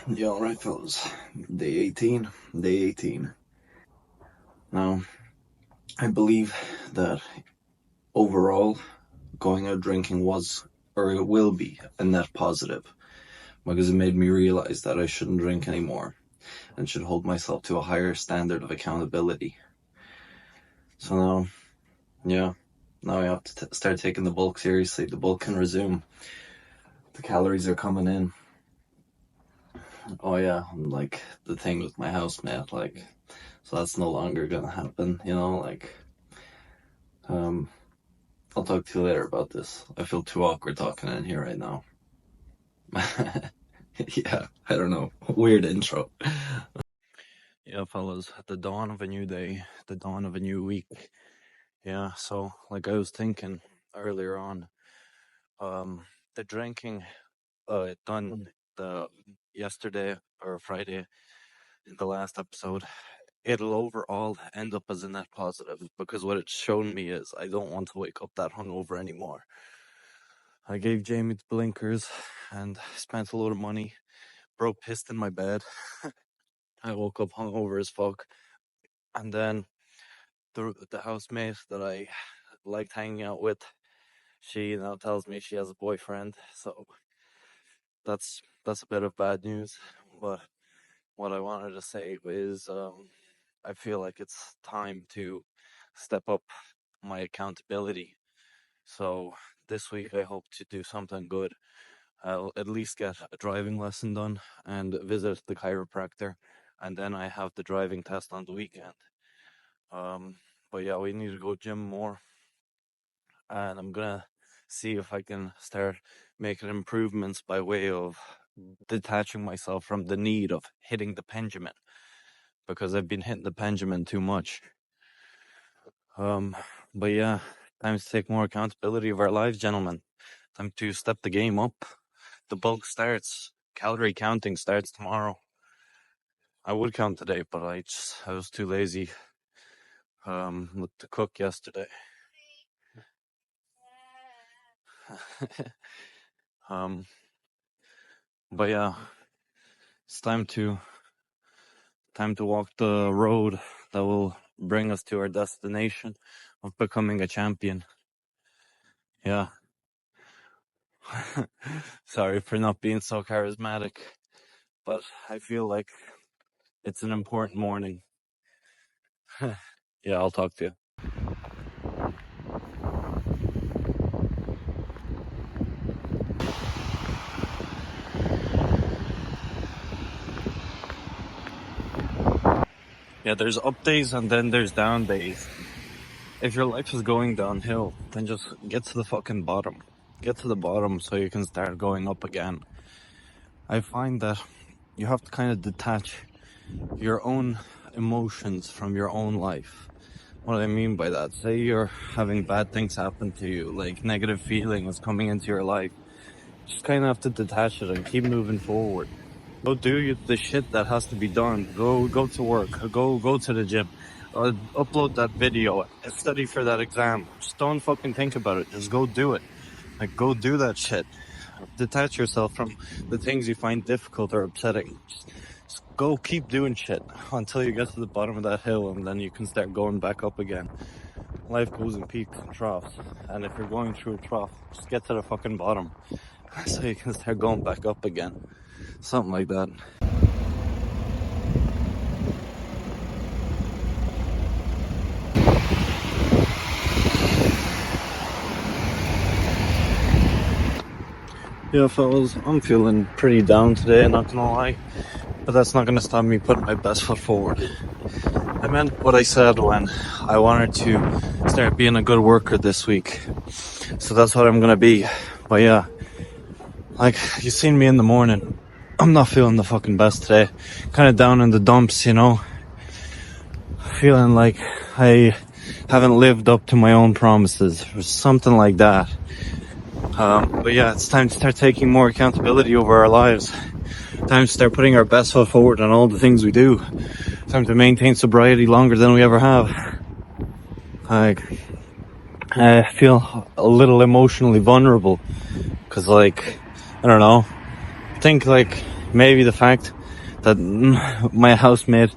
Yeah, alright, fellas. Day 18. Day 18. Now, I believe that overall, going out drinking was, or it will be, a net positive because it made me realize that I shouldn't drink anymore and should hold myself to a higher standard of accountability. So now, yeah, now I have to start taking the bulk seriously. The bulk can resume. The calories are coming in. Oh, yeah, like the thing with my housemate, so that's no longer gonna happen, Um, I'll talk to you later about this. I feel too awkward talking in here right now. Yeah, I don't know. Weird intro. Yeah, fellas, at the dawn of a new day, the dawn of a new week. Yeah, so like I was thinking earlier on, the drinking done the yesterday or Friday in the last episode, it'll overall end up as a net positive because what it's shown me is I don't want to wake up that hungover anymore. I gave Jamie the blinkers and spent a lot of money. Bro pissed in my bed. I woke up hungover as fuck. And then the housemate that I liked hanging out with, she now tells me she has a boyfriend. So that's a bit of bad news. But what I wanted to say is I feel like it's time to step up my accountability. So this week I hope to do something good. I'll at least get a driving lesson done and visit the chiropractor, and then I have the driving test on the weekend. But yeah, we need to go gym more, and I'm gonna see if I can start making improvements by way of detaching myself from the need of hitting the pendulum, because I've been hitting the pendulum too much. But yeah, time to take more accountability of our lives, gentlemen. Time to step the game up. The bulk starts. Calorie counting starts tomorrow. I would count today, but I was too lazy to cook yesterday. But yeah, it's time to walk the road that will bring us to our destination of becoming a champion. Yeah. Sorry for not being so charismatic, but I feel like it's an important morning. Yeah, I'll talk to you. Yeah, there's up days and then there's down days. If your life is going downhill, then just get to the fucking bottom. Get to the bottom so you can start going up again. I find that you have to kind of detach your own emotions from your own life. What I mean by that, say you're having bad things happen to you, like negative feelings coming into your life. Just kind of have to detach it and keep moving forward. Go do the shit that has to be done. Go to work. Go to the gym. Upload that video. Study for that exam. Just don't fucking think about it. Just go do it. Like, go do that shit. Detach yourself from the things you find difficult or upsetting. Just go keep doing shit until you get to the bottom of that hill, and then you can start going back up again. Life goes in peaks and troughs, and if you're going through a trough, just get to the fucking bottom so you can start going back up again. Something like that. Yeah, fellas, I'm feeling pretty down today, not gonna lie. But that's not gonna stop me putting my best foot forward. I meant what I said when I wanted to start being a good worker this week. So that's what I'm gonna be. But yeah, like, you seen me in the morning. I'm not feeling the fucking best today. Kind of down in the dumps, you know. Feeling like I haven't lived up to my own promises or something like that. But yeah, it's time to start taking more accountability over our lives. Time to start putting our best foot forward on all the things we do. Time to maintain sobriety longer than we ever have. Like, I feel a little emotionally vulnerable because, like, I don't know. I think, like, maybe the fact that my housemate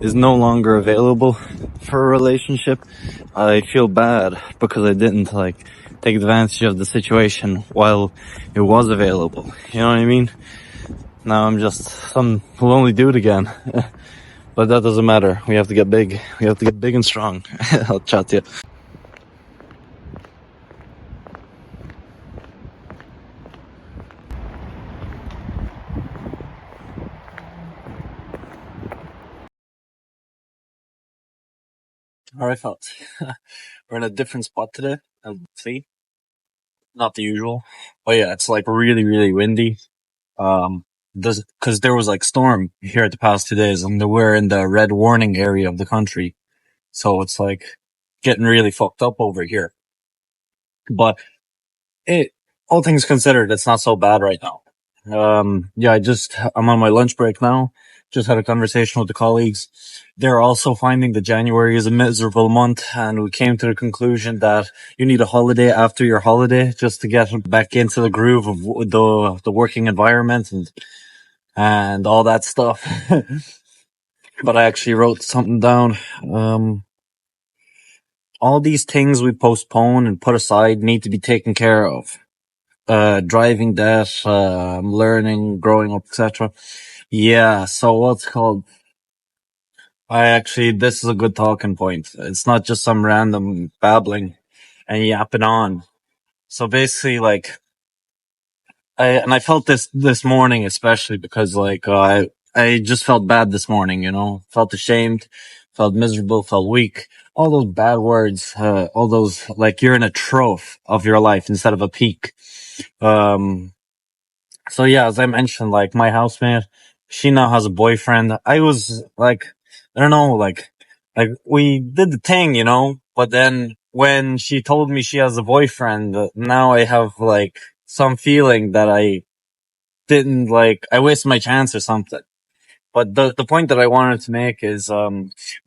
is no longer available for a relationship. I feel bad because I didn't like take advantage of the situation while it was available. You know what I mean? Now I'm just some lonely dude again. But that doesn't matter. We have to get big. We have to get big and strong. I'll chat to you. Alright, folks. We're in a different spot today. See? Not the usual. But yeah, it's like really, really windy. Cause there was like storm here the past 2 days and we're in the red warning area of the country. So it's like getting really fucked up over here. But it, all things considered, it's not so bad right now. Yeah, I'm on my lunch break now. Just had a conversation with the colleagues. They're also finding that January is a miserable month, and we came to the conclusion that you need a holiday after your holiday just to get back into the groove of the working environment and all that stuff. But I actually wrote something down. All these things we postpone and put aside need to be taken care of. Driving debt, learning, growing up, etc. Yeah, so what's called? This is a good talking point. It's not just some random babbling and yapping on. So basically, like, I felt this morning, especially because, like, I just felt bad this morning, you know, felt ashamed, felt miserable, felt weak. All those bad words, all those, like, you're in a trough of your life instead of a peak. So yeah, as I mentioned, like my housemate, she now has a boyfriend. I was like, I don't know, like we did the thing, you know, but then when she told me she has a boyfriend, now I have like some feeling that I didn't like, I wasted my chance or something. But the point that I wanted to make is, for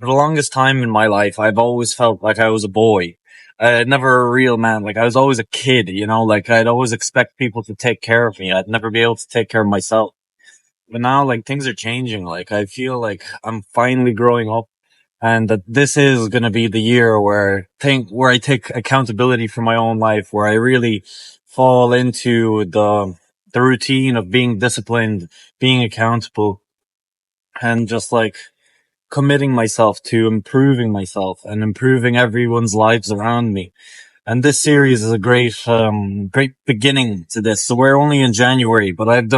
the longest time in my life, I've always felt like I was a boy. Never a real man. Like I was always a kid, you know, like I'd always expect people to take care of me. I'd never be able to take care of myself. But now, like things are changing. Like I feel like I'm finally growing up and that this is going to be the year where I take accountability for my own life, where I really fall into the routine of being disciplined, being accountable and just like committing myself to improving myself and improving everyone's lives around me. And this series is a great beginning to this. So we're only in January, but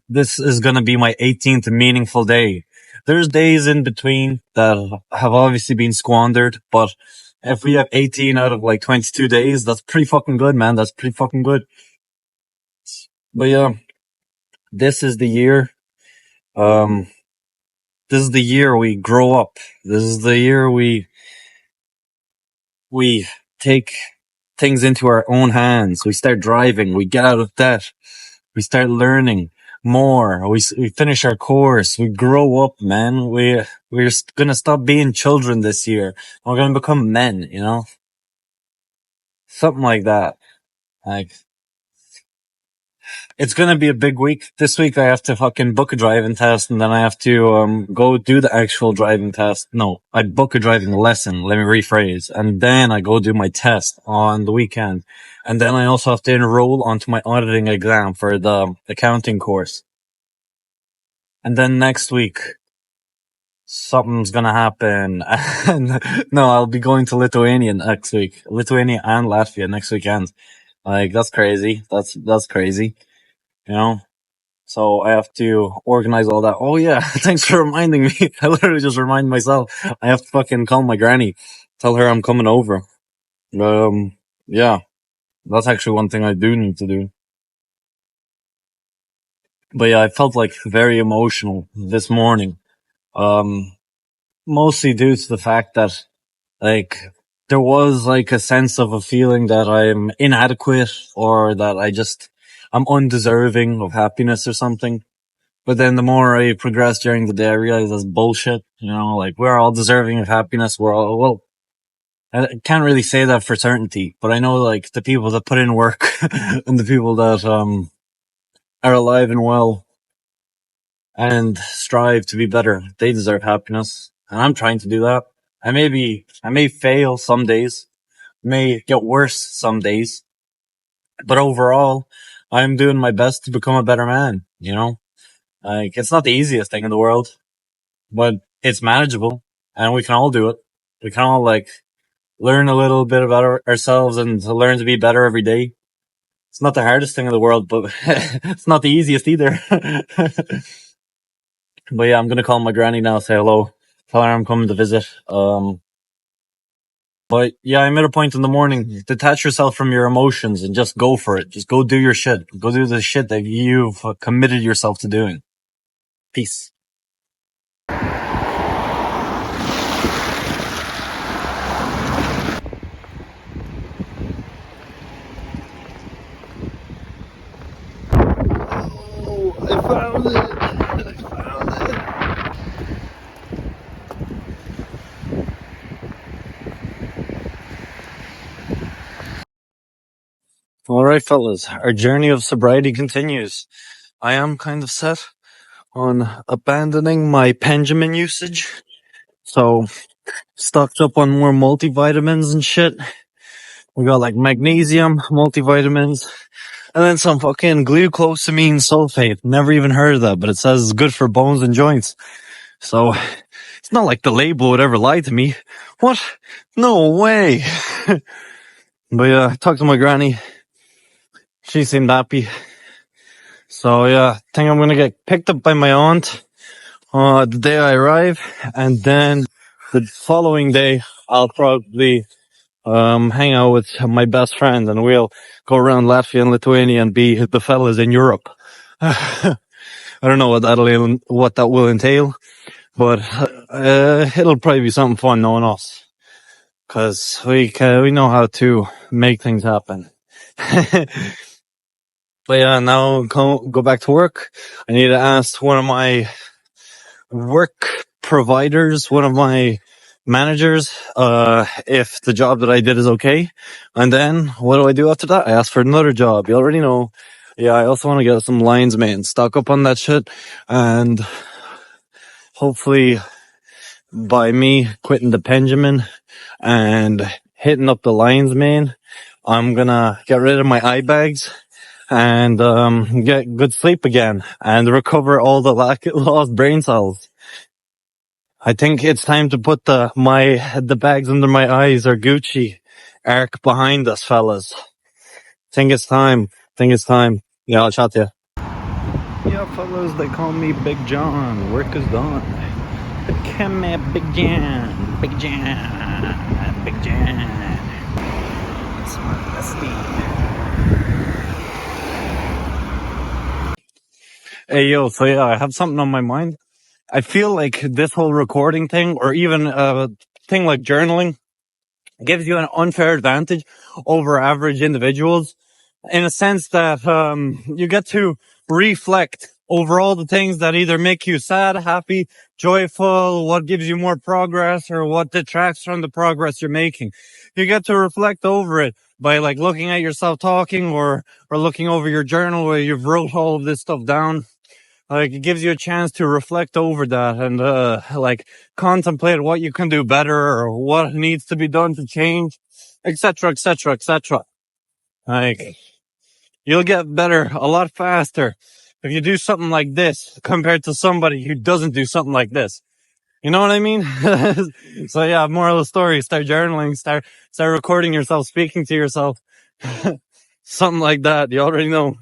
this is going to be my 18th meaningful day. There's days in between that have obviously been squandered, but if we have 18 out of like 22 days, that's pretty fucking good, man. That's pretty fucking good. But yeah, this is the year. Um, this is the year we grow up. This is the year we take things into our own hands. We start driving. We get out of debt. We start learning more. We finish our course. We grow up, man. We're gonna stop being children this year. We're gonna become men, you know? Something like that. Like, it's gonna be a big week. This week I have to fucking book a driving test and then I have to, go do the actual driving test. No, I book a driving lesson. Let me rephrase. And then I go do my test on the weekend. And then I also have to enroll onto my auditing exam for the accounting course. And then next week, something's gonna happen. No, I'll be going to Lithuania next week. Lithuania and Latvia next weekend. Like, that's crazy. That's crazy. You know? So I have to organize all that. Oh yeah, thanks for reminding me. I literally just remind myself. I have to fucking call my granny, tell her I'm coming over. Yeah, that's actually one thing I do need to do. But yeah, I felt like very emotional this morning. Mostly due to the fact that like there was like a sense of a feeling that I'm inadequate or that I'm undeserving of happiness or something. But then the more I progress during the day, I realize that's bullshit. You know, like we're all deserving of happiness. Well, I can't really say that for certainty, but I know like the people that put in work and the people that, are alive and well, and strive to be better. They deserve happiness, and I'm trying to do that. I may fail some days, may get worse some days, but overall, I'm doing my best to become a better man. Like, it's not the easiest thing in the world, but it's manageable, and we can all do it. We can all like learn a little bit about ourselves and to learn to be better every day. It's not the hardest thing in the world, but it's not the easiest either. But yeah, I'm gonna call my granny now, say hello, tell her I'm coming to visit. But yeah, I'm at a point in the morning. Detach yourself from your emotions and just go for it. Just go do your shit. Go do the shit that you've committed yourself to doing. Peace. Oh, I found it. I found it. All right, fellas, our journey of sobriety continues. I am kind of set on abandoning my Benjamin usage. So, stocked up on more multivitamins and shit. We got like magnesium, multivitamins, and then some fucking glucosamine sulfate. Never even heard of that, but it says it's good for bones and joints. So, it's not like the label would ever lie to me. What? No way. But yeah, I talked to my granny. She seemed happy. So yeah, I think I'm gonna get picked up by my aunt the day I arrive, and then the following day I'll probably hang out with my best friend, and we'll go around Latvia and Lithuania and be the fellas in Europe. I don't know what that will entail, but it'll probably be something fun knowing us, cause we know how to make things happen. But yeah, now go back to work. I need to ask one of my work providers, one of my managers, if the job that I did is okay. And then what do I do after that? I ask for another job. You already know. Yeah, I also want to get some lines, man. Stock up on that shit. And hopefully by me quitting the Benjamin and hitting up the lines, man, I'm gonna get rid of my eye bags and get good sleep again and recover all the lost brain cells. I think it's time to put the bags under my eyes or Gucci arc behind us, fellas. Think it's time. Yeah, I'll chat to you. Yeah, fellas, they call me Big John. Work is done. Come here, Big John. Big John. Big John. It's my bestie. Hey, yo, so yeah, I have something on my mind. I feel like this whole recording thing, or even a thing like journaling, gives you an unfair advantage over average individuals, in a sense that you get to reflect over all the things that either make you sad, happy, joyful, what gives you more progress, or what detracts from the progress you're making. You get to reflect over it by like looking at yourself talking, or looking over your journal where you've wrote all of this stuff down. Like, it gives you a chance to reflect over that and like contemplate what you can do better or what needs to be done to change, etc., etc., etc. Like, you'll get better a lot faster if you do something like this compared to somebody who doesn't do something like this. You know what I mean? So yeah, moral of the story, start journaling, start recording yourself, speaking to yourself. Something like that. You already know.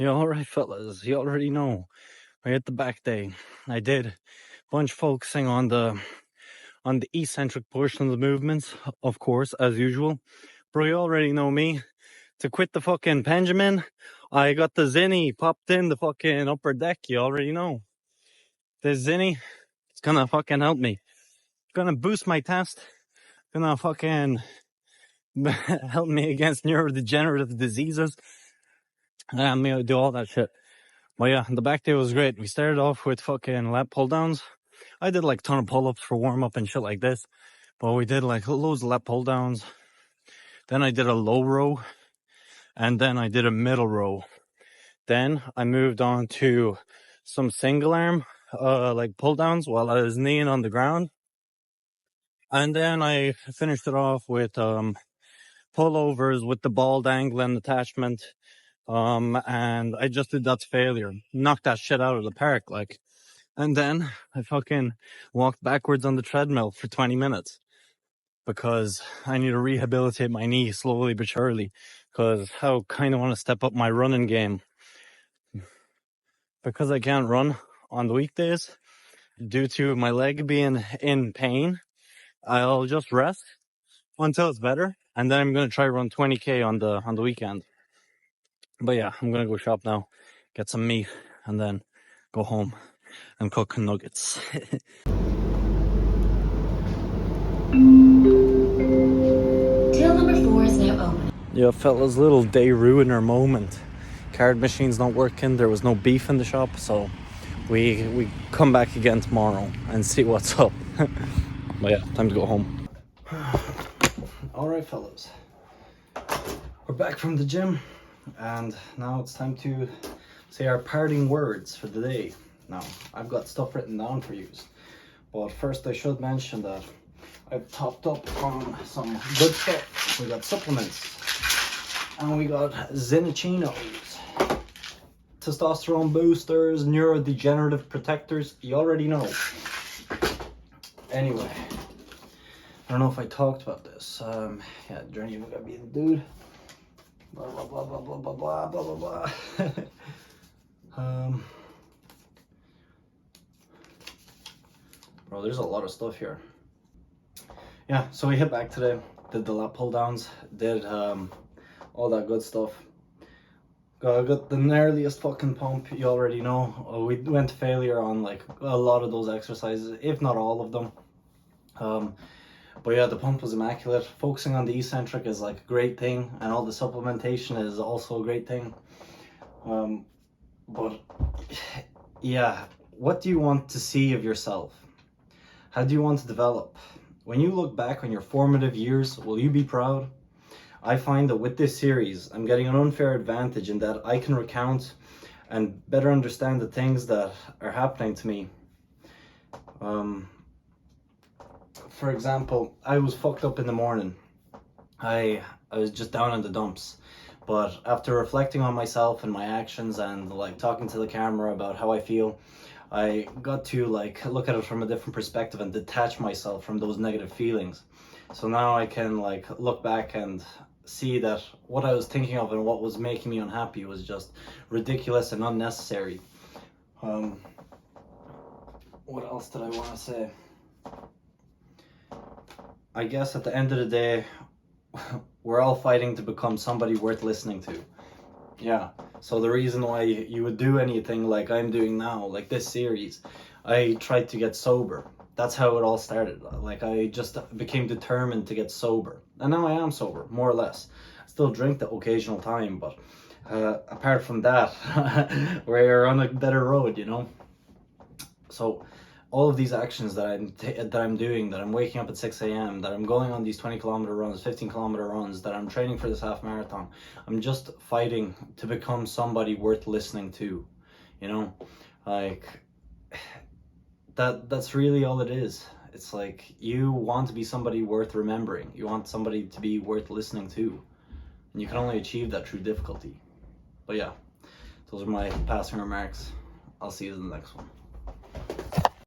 Yeah, alright fellas, you already know. I hit the back day. I did a bunch focusing on the eccentric portion of the movements, of course, as usual. Bro, you already know me. To quit the fucking Benjamin, I got the Zinni popped in the fucking upper deck, you already know. The Zinni, it's gonna fucking help me. Gonna boost my test. Gonna fucking help me against neurodegenerative diseases. I'm gonna do all that shit. But yeah, the back day was great. We started off with fucking lat pull downs. I did like a ton of pull-ups for warm-up and shit like this. But we did like loads of lat pull downs. Then I did a low row. And then I did a middle row. Then I moved on to some single arm, like pull downs while I was kneeling on the ground. And then I finished it off with, pullovers with the ball dangling attachment. And I just did that to failure. Knocked that shit out of the park, like. And then I fucking walked backwards on the treadmill for 20 minutes because I need to rehabilitate my knee slowly but surely because I kind of want to step up my running game. Because I can't run on the weekdays due to my leg being in pain, I'll just rest until it's better. And then I'm going to try run 20K on the weekend. But yeah, I'm going to go shop now, get some meat, and then go home and cook nuggets. Till number 4 is now open. Yeah, fellas, little day ruiner moment. Card machine's not working. There was no beef in the shop, so we come back again tomorrow and see what's up. But yeah, time to go home. Alright, fellas. We're back from the gym, and now it's time to say our parting words for the day. Now, I've got stuff written down for you, but first I should mention that I've topped up on some good stuff. We got supplements, and we got Zinnichinos, testosterone boosters, neurodegenerative protectors. You already know. Anyway, I don't know if I talked about this. Yeah, Journey, we gotta be the dude. Blah blah blah blah blah blah blah blah blah blah. Bro, there's a lot of stuff here. Yeah, so we hit back today, did the lat pull downs, did all that good stuff. Got the gnarliest fucking pump, you already know. We went to failure on like a lot of those exercises, if not all of them. But yeah, the pump was immaculate. Focusing on the eccentric is like a great thing, and all the supplementation is also a great thing. But yeah, what do you want to see of yourself? How do you want to develop? When you look back on your formative years, will you be proud? I find that with this series, I'm getting an unfair advantage in that I can recount and better understand the things that are happening to me. For example, I was fucked up in the morning. I was just down in the dumps. But after reflecting on myself and my actions and like talking to the camera about how I feel, I got to like look at it from a different perspective and detach myself from those negative feelings. So now I can like look back and see that what I was thinking of and what was making me unhappy was just ridiculous and unnecessary. What else did I want to say? I guess at the end of the day, we're all fighting to become somebody worth listening to. Yeah, so the reason why you would do anything like I'm doing now, like this series, I tried to get sober. That's how it all started. Like I just became determined to get sober. And now I am sober, more or less. I still drink the occasional time, but apart from that, we're on a better road, you know? So all of these actions that I'm doing, that I'm waking up at 6 a.m., that I'm going on these 20-kilometer runs, 15-kilometer runs, that I'm training for this half marathon, I'm just fighting to become somebody worth listening to, you know? Like, that's really all it is. It's like, you want to be somebody worth remembering. You want somebody to be worth listening to. And you can only achieve that through difficulty. But yeah, those are my passing remarks. I'll see you in the next one.